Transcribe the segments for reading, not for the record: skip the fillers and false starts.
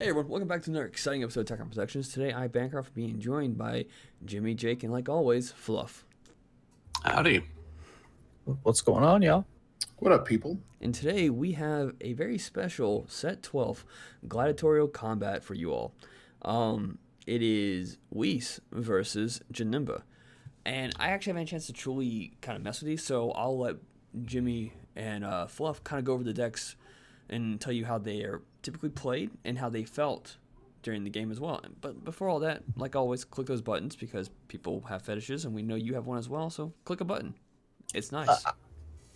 Hey everyone, welcome back to another exciting episode of Tech on Productions. Today I, Bancroft, being joined by Jimmy, Jake, and like always, Fluff. Howdy. What's going on, y'all? What up, people? And today we have a very special Set 12 gladiatorial combat for you all. It is Whis versus Janemba. And I actually haven't had a chance to truly kind of mess with these, so I'll let Jimmy and Fluff kind of go over the decks and tell you how they are typically played and how they felt during the game as well. But before all that, like always, click those buttons because people have fetishes and we know you have one as well, so click a button. It's nice.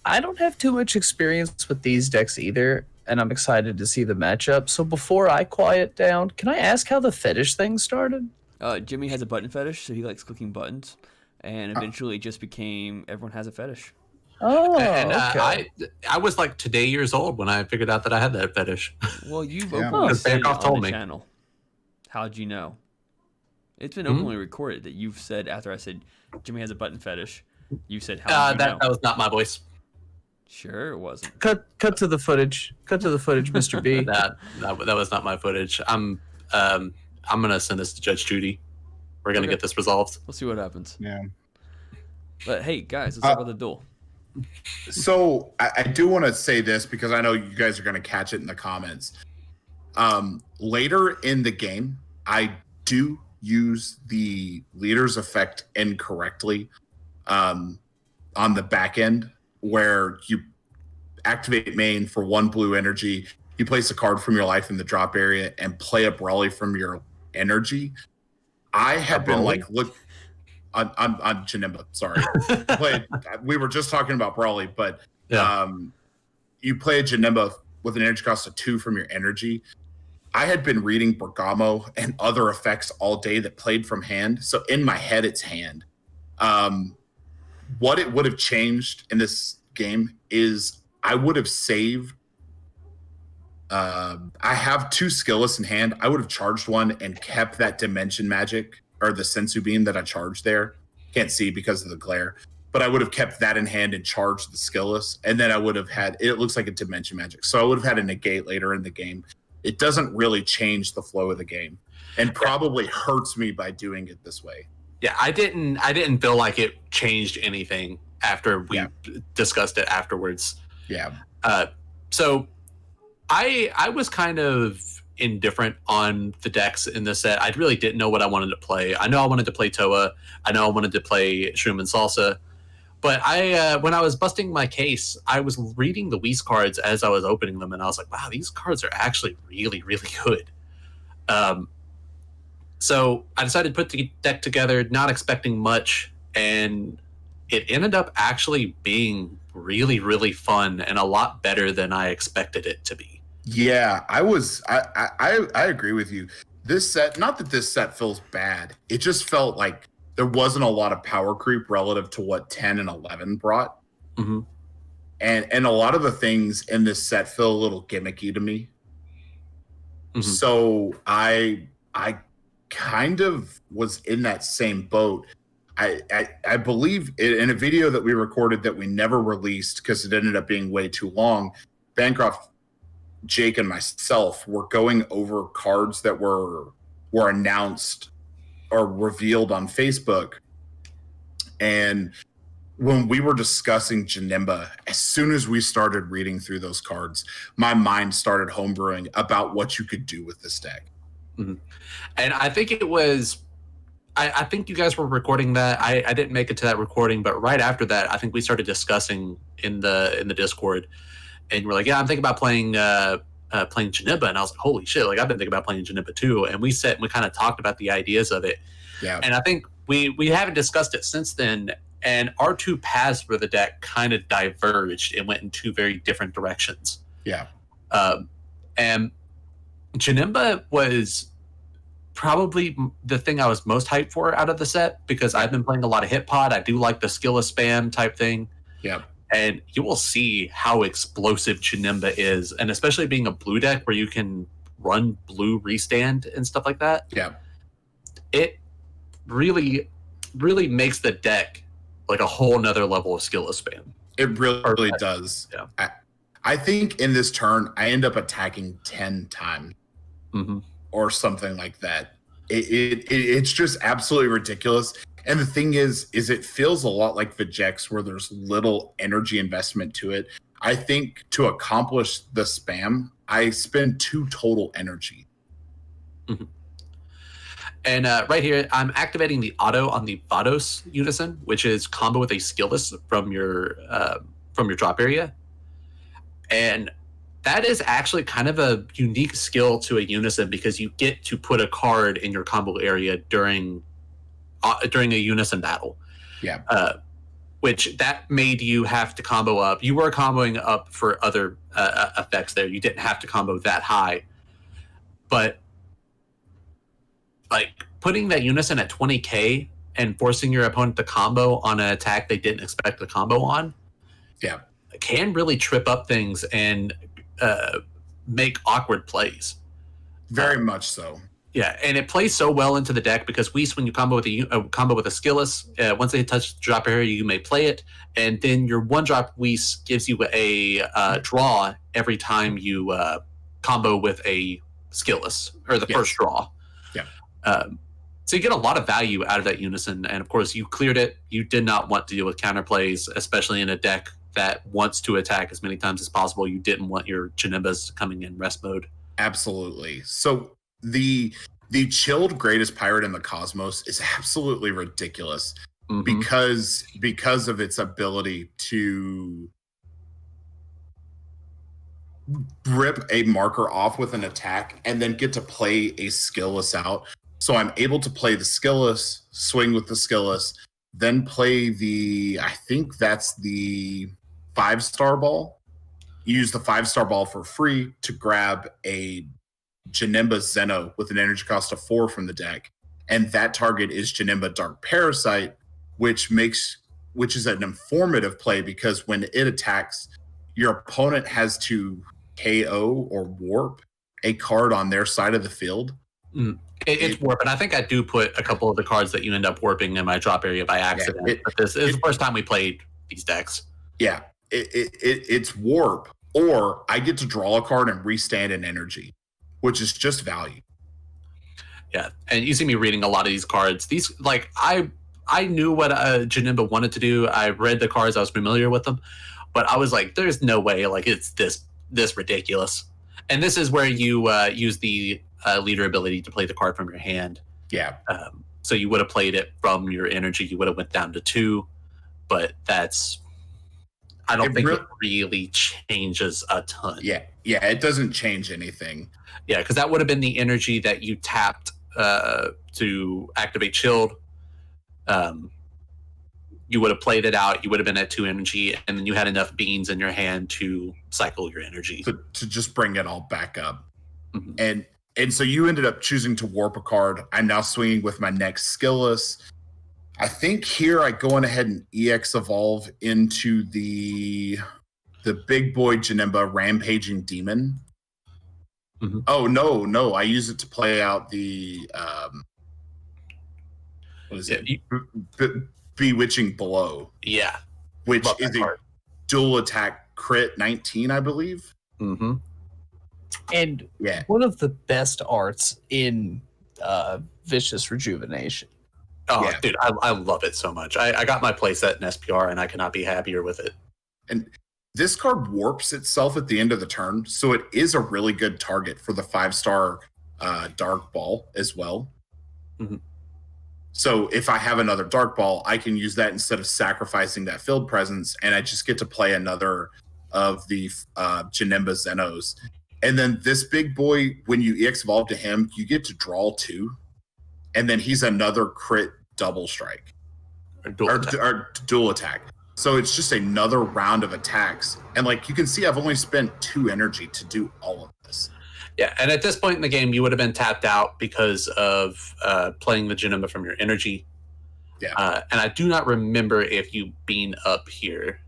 I don't have too much experience with these decks either, and I'm excited to see the matchup. So before I quiet down, can I ask how the fetish thing started? Jimmy has a button fetish, so he likes clicking buttons, and eventually it just became everyone has a fetish. Oh, And okay. I was like today years old when I figured out that I had that fetish. Well, you've Yeah. openly Because said it Bancroft on told the me. channel. How'd you know? It's been openly recorded that you've said after I said Jimmy has a button fetish. You said how'd you know? That was not my voice. Sure, it wasn't. Cut to the footage. Cut to the footage, Mr. B. That was not my footage. I'm gonna send this to Judge Judy. We're gonna Okay. get this resolved. We'll see what happens. Yeah. But hey, guys, let's talk about the duel. So I do want to say this because I know you guys are going to catch it in the comments. Later in the game, I do use the leader's effect incorrectly on the back end, where you activate main for 1 blue energy. You place a card from your life in the drop area and play a Brawly from your energy. I had been Brawly? like, look. On Janemba, sorry. We were just talking about Brawly, but Yeah. you play a Janemba with an energy cost of 2 from your energy. I had been reading Bergamo and other effects all day that played from hand, so in my head it's hand. What it would have changed in this game is I would have saved. I have 2 skillless in hand. I would have charged one and kept that dimension magic or the sensu beam that I charged there. Can't see because of the glare, but I would have kept that in hand and charged the skillless, and then I would have had, it looks like a dimension magic, so I would have had a negate later in the game. It doesn't really change the flow of the game and probably hurts me by doing it this way. Yeah, I didn't feel like it changed anything after we discussed it afterwards. Yeah. So I was kind of indifferent on the decks in this set. I really didn't know what I wanted to play. I know I wanted to play Toa. I know I wanted to play Shroom and Salsa. But when I was busting my case, I was reading the Whis cards as I was opening them, and I was like, wow, these cards are actually really, really good. So I decided to put the deck together, not expecting much, and it ended up actually being really, really fun and a lot better than I expected it to be. Yeah, I agree with you. This set, not that this set feels bad, it just felt like there wasn't a lot of power creep relative to what 10 and 11 brought. Mm-hmm. And a lot of the things in this set feel a little gimmicky to me. Mm-hmm. So I kind of was in that same boat. I believe in a video that we recorded that we never released because it ended up being way too long, Bancroft, Jake, and myself were going over cards that were announced or revealed on Facebook. And when we were discussing Janemba, as soon as we started reading through those cards, my mind started homebrewing about what you could do with this deck. Mm-hmm. And I think it was, I think you guys were recording that. I didn't make it to that recording, but right after that, I think we started discussing in the Discord, and we're like, yeah, I'm thinking about playing Janemba, and I was like, holy shit, like I've been thinking about playing Janemba too. And we kind of talked about the ideas of it. Yeah. And I think we haven't discussed it since then. And our 2 paths for the deck kind of diverged and went in 2 very different directions. Yeah. And Janemba was probably the thing I was most hyped for out of the set because I've been playing a lot of Hit Pod. I do like the skillless spam type thing. Yeah. And you will see how explosive Janemba is, and especially being a blue deck where you can run blue restand and stuff like that. Yeah. It really, really makes the deck like a whole nother level of skillless spam. It really does. Yeah. I think in this turn, I end up attacking 10 times. Mm-hmm. or something like that. It's just absolutely ridiculous. And the thing is it feels a lot like Vegeks, where there's little energy investment to it. I think to accomplish the spam, I spend 2 total energy. Mm-hmm. And right here, I'm activating the auto on the Vados Unison, which is combo with a skillless from your drop area. And that is actually kind of a unique skill to a Unison, because you get to put a card in your combo area during a Unison battle. Yeah. Which that made you have to combo up. You were comboing up for other effects there. You didn't have to combo that high. But like putting that Unison at 20k and forcing your opponent to combo on an attack they didn't expect to combo on, can really trip up things and make awkward plays. Very much so. Yeah, and it plays so well into the deck because Whis, when you combo with a skillless, once they touch the drop area, you may play it, and then your 1-drop Whis gives you a draw every time you combo with a skillless, or the first draw. Yeah. So you get a lot of value out of that Unison, and of course you cleared it. You did not want to deal with counterplays, especially in a deck that wants to attack as many times as possible. You didn't want your Janembas coming in rest mode. Absolutely. So the chilled greatest pirate in the cosmos is absolutely ridiculous, because of its ability to rip a marker off with an attack and then get to play a skillless out. So I'm able to play the skillless, swing with the skillless, then play I think that's the 5-star ball. Use the 5-star ball for free to grab a Janemba Zeno with an energy cost of 4 from the deck, and that target is Janemba Dark Parasite, which is an informative play, because when it attacks, your opponent has to KO or warp a card on their side of the field. It's warp, and I think I do put a couple of the cards that you end up warping in my drop area by accident. But this is the first time we played these decks. Yeah, it's warp, or I get to draw a card and restand an energy, which is just value. Yeah, and you see me reading a lot of these cards. These, like, I knew what Janemba wanted to do. I read the cards. I was familiar with them. But I was like, there's no way, like, it's this ridiculous. And this is where you use the leader ability to play the card from your hand. Yeah. So you would have played it from your energy. You would have went down to 2. But I don't think it really changes a ton. Yeah, it doesn't change anything. Yeah, because that would have been the energy that you tapped to activate Chilled. You would have played it out. You would have been at 2 energy, and then you had enough beans in your hand to cycle your energy. To just bring it all back up. And so you ended up choosing to warp a card. I'm now swinging with my next skillless. I think here I go on ahead and EX evolve into the big boy Janemba Rampaging Demon. Oh, no. I use it to play out the what is it? Bewitching Blow. Yeah. Which is a dual attack crit 19, I believe. And one of the best arts in Vicious Rejuvenation. Oh, yeah. Dude, I love it so much. I got my playset in SPR, and I cannot be happier with it. And this card warps itself at the end of the turn, so it is a really good target for the 5-star Dark Ball as well. So if I have another Dark Ball, I can use that instead of sacrificing that field presence, and I just get to play another of the Janemba Zenos. And then this big boy, when you EX evolve to him, you get to draw 2. And then he's another crit double strike. Or dual attack. So it's just another round of attacks. And like you can see, I've only spent 2 energy to do all of this. Yeah, and at this point in the game, you would have been tapped out because of playing the Janemba from your energy. Yeah. And I do not remember if you bean up here.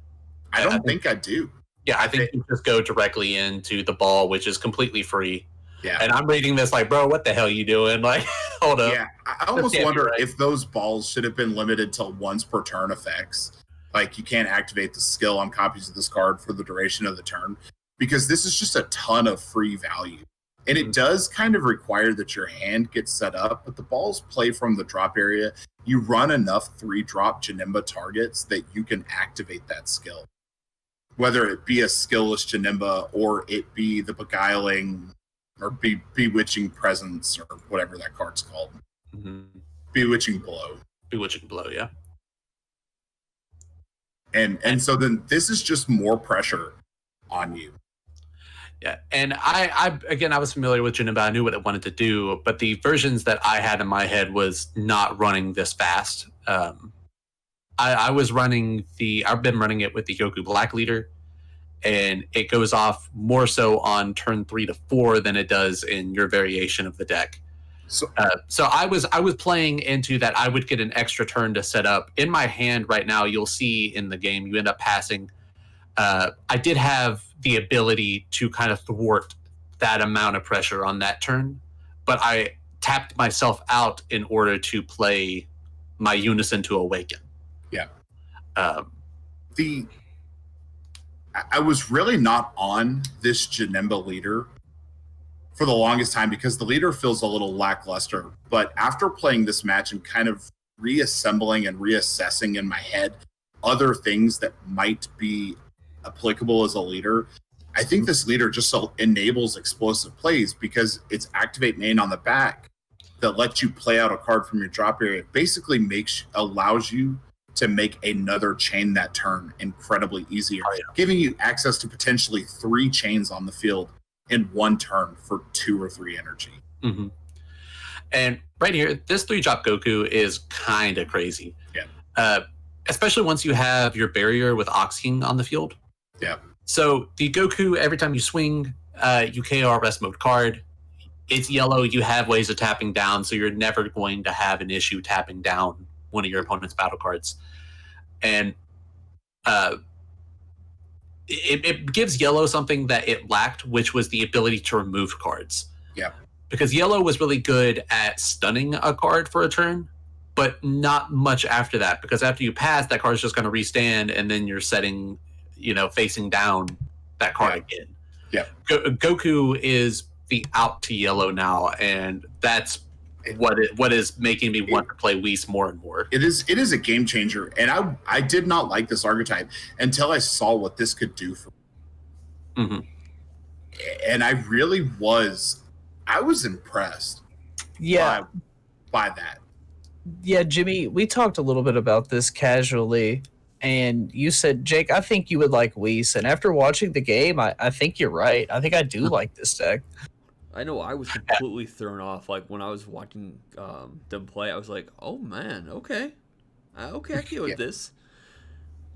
I don't think I do. Yeah, I think you just go directly into the ball, which is completely free. Yeah. And I'm reading this like, bro, what the hell are you doing? Like, hold up. Yeah, I almost wonder if those balls should have been limited to once per turn effects. Like, you can't activate the skill on copies of this card for the duration of the turn, because this is just a ton of free value. And it does kind of require that your hand gets set up, but the balls play from the drop area. You run enough 3-drop Janemba targets that you can activate that skill. Whether it be a skillless Janemba or it be the Beguiling or Bewitching Presence or whatever that card's called. Mm-hmm. Bewitching Blow. Bewitching Blow, yeah. And so then this is just more pressure on you. Yeah, and I was familiar with Janemba. I knew what it wanted to do, but the versions that I had in my head was not running this fast. I've been running it with the Goku Black Leader, and it goes off more so on turn 3 to 4 than it does in your variation of the deck. So I was playing into that. I would get an extra turn to set up. In my hand right now, you'll see in the game, you end up passing. I did have the ability to kind of thwart that amount of pressure on that turn, but I tapped myself out in order to play my Unison to Awaken. Yeah. I was really not on this Janemba leader for the longest time because the leader feels a little lackluster. But after playing this match and kind of reassembling and reassessing in my head other things that might be applicable as a leader, I think this leader just enables explosive plays because it's activate main on the back that lets you play out a card from your drop area. It basically allows you to make another chain that turn incredibly easier, giving you access to potentially 3 chains on the field in one turn for 2 or 3 energy. Mm-hmm. And right here, this 3-drop Goku is kind of crazy. Yeah. Especially once you have your barrier with Ox King on the field. Yeah. So the Goku, every time you swing, you KO rest mode card. It's yellow. You have ways of tapping down, so you're never going to have an issue tapping down one of your opponent's battle cards. And it gives yellow something that it lacked, which was the ability to remove cards. Yeah. Because yellow was really good at stunning a card for a turn, but not much after that. Because after you pass, that card's just going to restand, and then you're setting, facing down that card again. Yeah. Goku is the out to yellow now, and that's what is making me want to play Whis more and more. It is a game changer, and I did not like this archetype until I saw what this could do for me. Mm-hmm. And I was impressed by that. Yeah, Jimmy, we talked a little bit about this casually, and you said, Jake, I think you would like Whis, and after watching the game, I think you're right. I think I do like this deck. I know I was completely thrown off. Like when I was watching them play, I was like, "Oh man, okay, I can with this."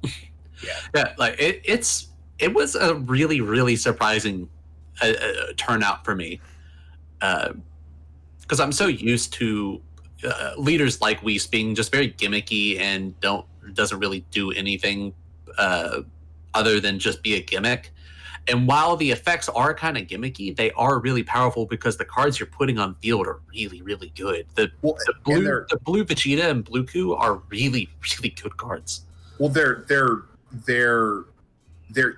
Yeah, like it was a really, really surprising turnout for me, because I'm so used to leaders like Whis being just very gimmicky and doesn't really do anything other than just be a gimmick. And while the effects are kind of gimmicky, they are really powerful because the cards you're putting on field are really, really good. The blue Vegeta and Blue Ku are really, really good cards. Well, they're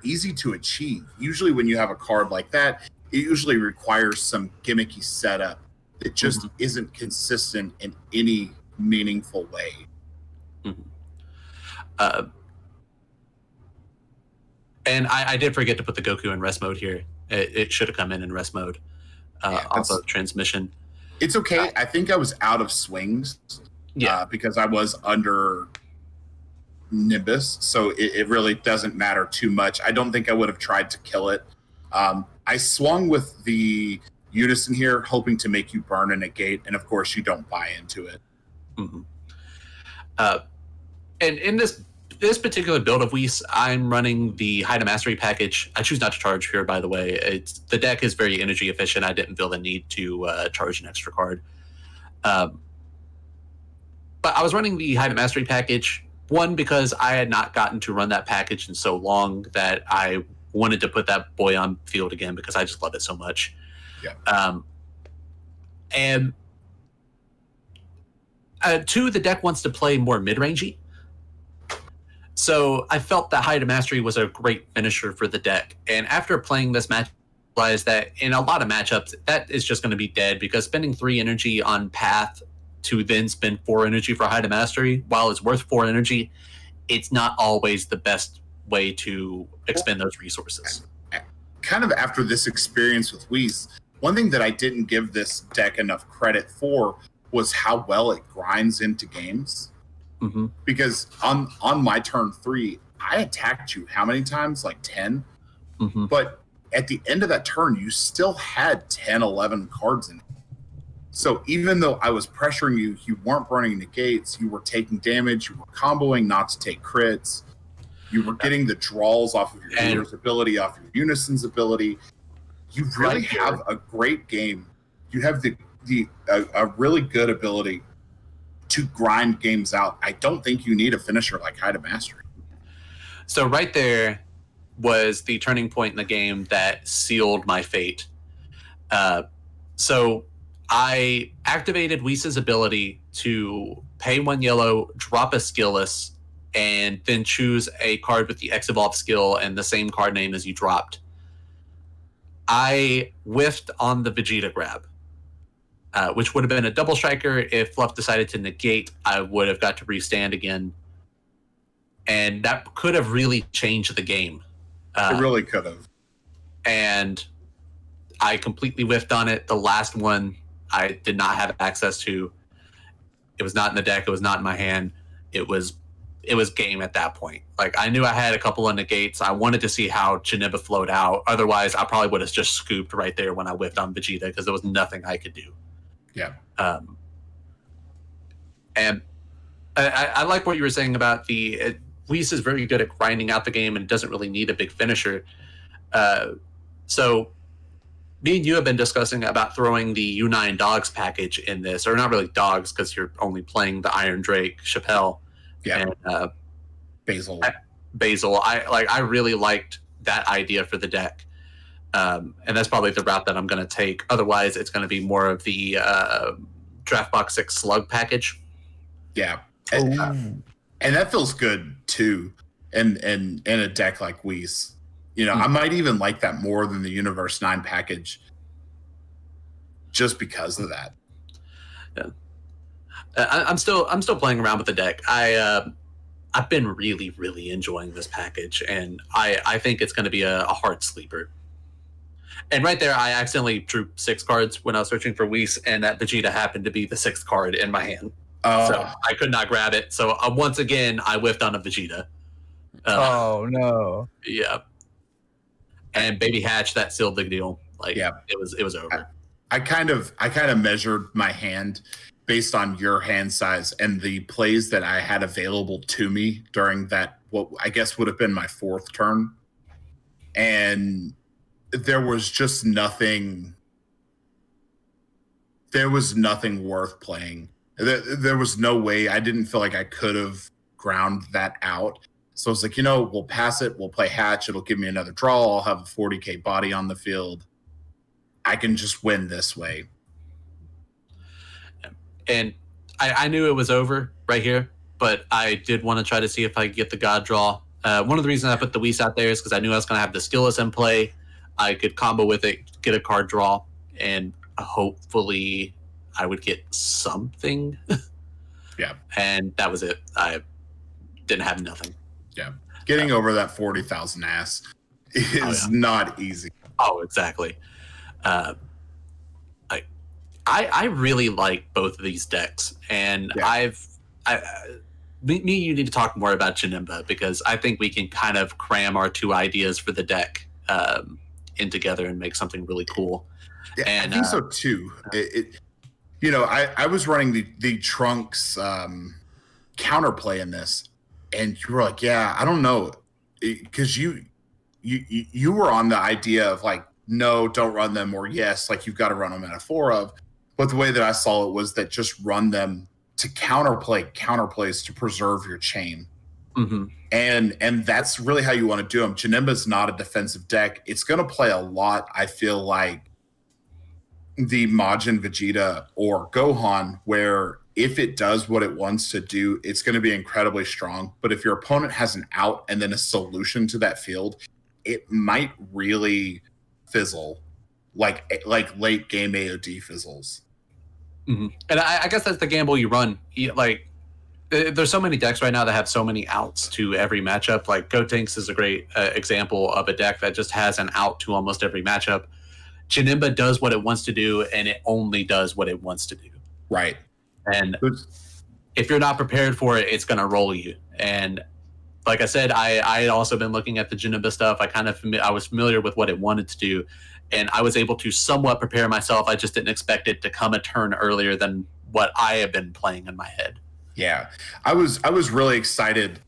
easy to achieve. Usually when you have a card like that, it usually requires some gimmicky setup that just isn't consistent in any meaningful way. Mm-hmm. And I did forget to put the Goku in rest mode here. It should have come in rest mode off of transmission. It's okay. I think I was out of swings because I was under Nimbus, so it really doesn't matter too much. I don't think I would have tried to kill it. I swung with the Unison here, hoping to make you burn and negate, and of course you don't buy into it. Mm-hmm. And in this particular build of Whis, I'm running the High to Mastery package. I choose not to charge here, by the way. The deck is very energy efficient. I didn't feel the need to charge an extra card. But I was running the High to Mastery package, one, because I had not gotten to run that package in so long that I wanted to put that boy on field again because I just love it so much. Yeah. And two, the deck wants to play more mid-rangey. So I felt that High to Mastery was a great finisher for the deck. And after playing this match realize that in a lot of matchups, that is just going to be dead because spending 3 energy on Path to then spend 4 energy for High to Mastery, while it's worth 4 energy, it's not always the best way to expend those resources. Kind of after this experience with Whis, one thing that I didn't give this deck enough credit for was how well it grinds into games. Mm-hmm. Because on my turn 3, I attacked you how many times? Like 10? Mm-hmm. But at the end of that turn, you still had 10, 11 cards in it. So even though I was pressuring you, you weren't burning negates, you were taking damage, you were comboing not to take crits, you were getting the draws off of your leader's ability, off your Unison's ability. You really have a great game. You have a really good ability to grind games out. I don't think you need a finisher like High to Mastery. So right there was the turning point in the game that sealed my fate. So I activated Whis' ability to pay 1 yellow, drop a skillless, and then choose a card with the X-Evolve skill and the same card name as you dropped. I whiffed on the Vegeta grab, which would have been a double striker. If Fluff decided to negate, I would have got to restand again. And that could have really changed the game. It really could have. And I completely whiffed on it. The last one I did not have access to. It was not in the deck. It was not in my hand. It was game at that point. Like, I knew I had a couple of negates. I wanted to see how Janemba flowed out. Otherwise, I probably would have just scooped right there when I whiffed on Vegeta because there was nothing I could do. Yeah. And I like what you were saying about Whis is very good at grinding out the game and doesn't really need a big finisher. So me and you have been discussing about throwing the U9 Dogs package in this, or not really Dogs because you're only playing the Iron Drake, Chappelle, and Basil. I really liked that idea for the deck. And that's probably the route that I'm going to take. Otherwise, it's going to be more of the Draft Box 6 Slug package. Yeah. And that feels good, too, in a deck like Whis. You know, I might even like that more than the Universe 9 package just because of that. Yeah. I'm still playing around with the deck. I've been really, really enjoying this package, and I think it's going to be a hard sleeper. And right there, I accidentally drew 6 cards when I was searching for Whis, and that Vegeta happened to be the 6th card in my hand. So I could not grab it. So once again, I whiffed on a Vegeta. Oh, no. Yeah. And Baby Hatch, that sealed the deal. Like, yeah, it was over. I kind of measured my hand based on your hand size and the plays that I had available to me during that, what I guess would have been my 4th turn. And there was just nothing. There was nothing worth playing. There was no way. I didn't feel like I could have ground that out. So I was like, we'll pass it. We'll play Hatch. It'll give me another draw. I'll have a 40K body on the field. I can just win this way. And I knew it was over right here, but I did want to try to see if I could get the God draw. One of the reasons I put the Whis out there is because I knew I was going to have the skillless in play. I could combo with it, get a card draw, and hopefully I would get something. Yeah. And that was it. I didn't have nothing. Yeah. Getting over that 40,000 ass is not easy. Oh, exactly. I really like both of these decks, and me and you need to talk more about Janemba because I think we can kind of cram our 2 ideas for the deck in together and make something really cool. Yeah, and I think so too. I was running the Trunks counterplay in this, and you were like, yeah, I don't know, because you were on the idea of like, no, don't run them, or yes, like you've got to run them at a 4 of. But the way that I saw it was that just run them to counterplays to preserve your chain. Mm-hmm. And that's really how you want to do them. Janemba's not a defensive deck. It's going to play a lot, I feel like, the Majin Vegeta or Gohan, where if it does what it wants to do, it's going to be incredibly strong. But if your opponent has an out and then a solution to that field, it might really fizzle. like late game AOD fizzles. Mm-hmm. And I guess that's the gamble you run. There's so many decks right now that have so many outs to every matchup. Like Gotenks is a great example of a deck that just has an out to almost every matchup. Janemba does what it wants to do, and it only does what it wants to do. Right. And if you're not prepared for it, it's going to roll you. And like I said, I had also been looking at the Janemba stuff. I was familiar with what it wanted to do, and I was able to somewhat prepare myself. I just didn't expect it to come a turn earlier than what I have been playing in my head. Yeah, I was really excited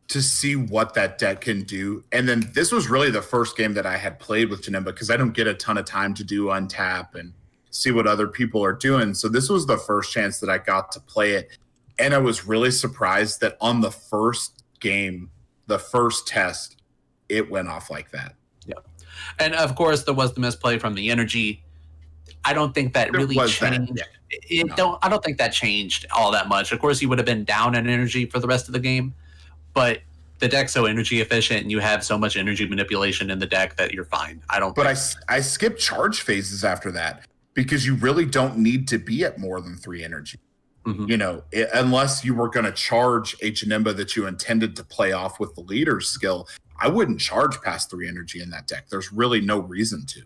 to see what that deck can do. And then this was really the first game that I had played with Janemba because I don't get a ton of time to do untap and see what other people are doing. So this was the first chance that I got to play it. And I was really surprised that on the first game, the first test, it went off like that. Yeah. And of course there was the misplay from the energy. I don't think that really changed. I don't think that changed all that much. Of course, you would have been down in energy for the rest of the game, but the deck's so energy efficient, and you have so much energy manipulation in the deck that you're fine. I skipped charge phases after that because you really don't need to be at more than 3 energy. Mm-hmm. You know, unless you were going to charge a Janemba that you intended to play off with the leader's skill, I wouldn't charge past 3 energy in that deck. There's really no reason to.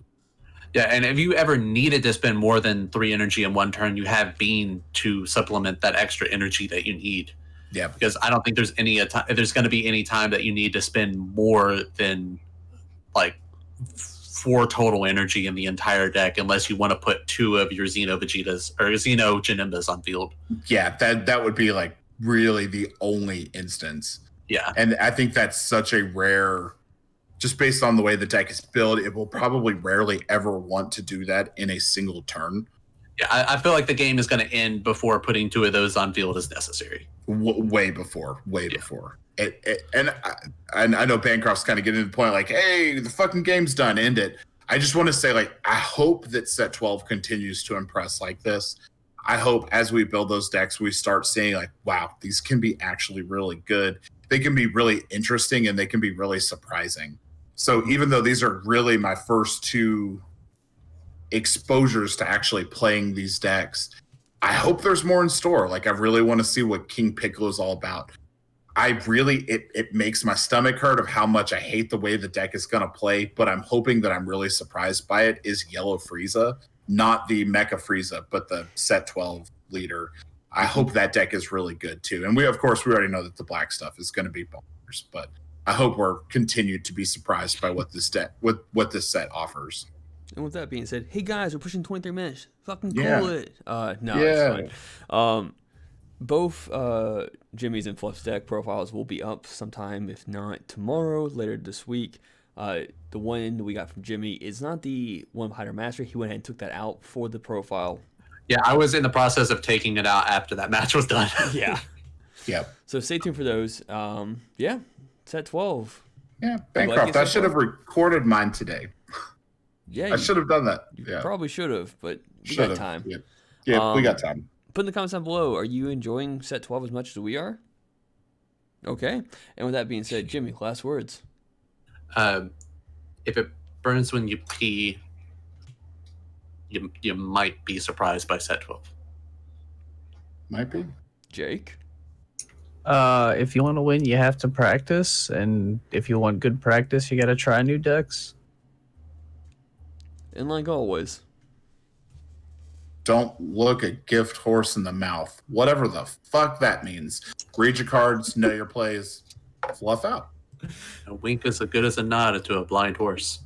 Yeah, and if you ever needed to spend more than 3 energy in one turn, you have Bean to supplement that extra energy that you need. Yeah, because I don't think there's there's going to be any time that you need to spend more than like 4 total energy in the entire deck, unless you want to put 2 of your Xeno Vegetas or Xeno Janembas on field. Yeah, that would be like really the only instance. Yeah, and I think that's such a rare. Just based on the way the deck is built, it will probably rarely ever want to do that in a single turn. Yeah, I feel like the game is going to end before putting 2 of those on field is necessary. Way before. And I know Bancroft's kind of getting to the point like, hey, the fucking game's done, end it. I just want to say, like, I hope that set 12 continues to impress like this. I hope as we build those decks, we start seeing like, wow, these can be actually really good. They can be really interesting and they can be really surprising. So even though these are really my first 2 exposures to actually playing these decks, I hope there's more in store. Like, I really want to see what King Piccolo is all about. It makes my stomach hurt of how much I hate the way the deck is going to play, but I'm hoping that I'm really surprised by it is Yellow Frieza, not the Mecha Frieza, but the set 12 leader. I hope that deck is really good too. And we already know that the black stuff is going to be bonkers, but I hope we're continued to be surprised by what this set offers. And with that being said, hey guys, we're pushing 23 minutes. Fucking cool it. No, yeah. It's fine. Both Jimmy's and Fluff's deck profiles will be up sometime, if not tomorrow, later this week. The one we got from Jimmy is not the one behind our master. He went ahead and took that out for the profile. Yeah, I was in the process of taking it out after that match was done. Yeah. Yep. So stay tuned for those. Yeah. Set 12. Yeah, Bancroft. I should have recorded mine today. Yeah, I should have done that. You yeah, probably should have, but we got time. Yeah, we got time. Put in the comments down below. Are you enjoying set 12 as much as we are? Okay. And with that being said, Jimmy, last words. If it burns when you pee, you might be surprised by set 12. Might be. Jake? If you want to win, you have to practice, and if you want good practice, you got to try new decks. And like always, don't look a gift horse in the mouth. Whatever the fuck that means. Read your cards, know your plays, fluff out. A wink is as good as a nod to a blind horse.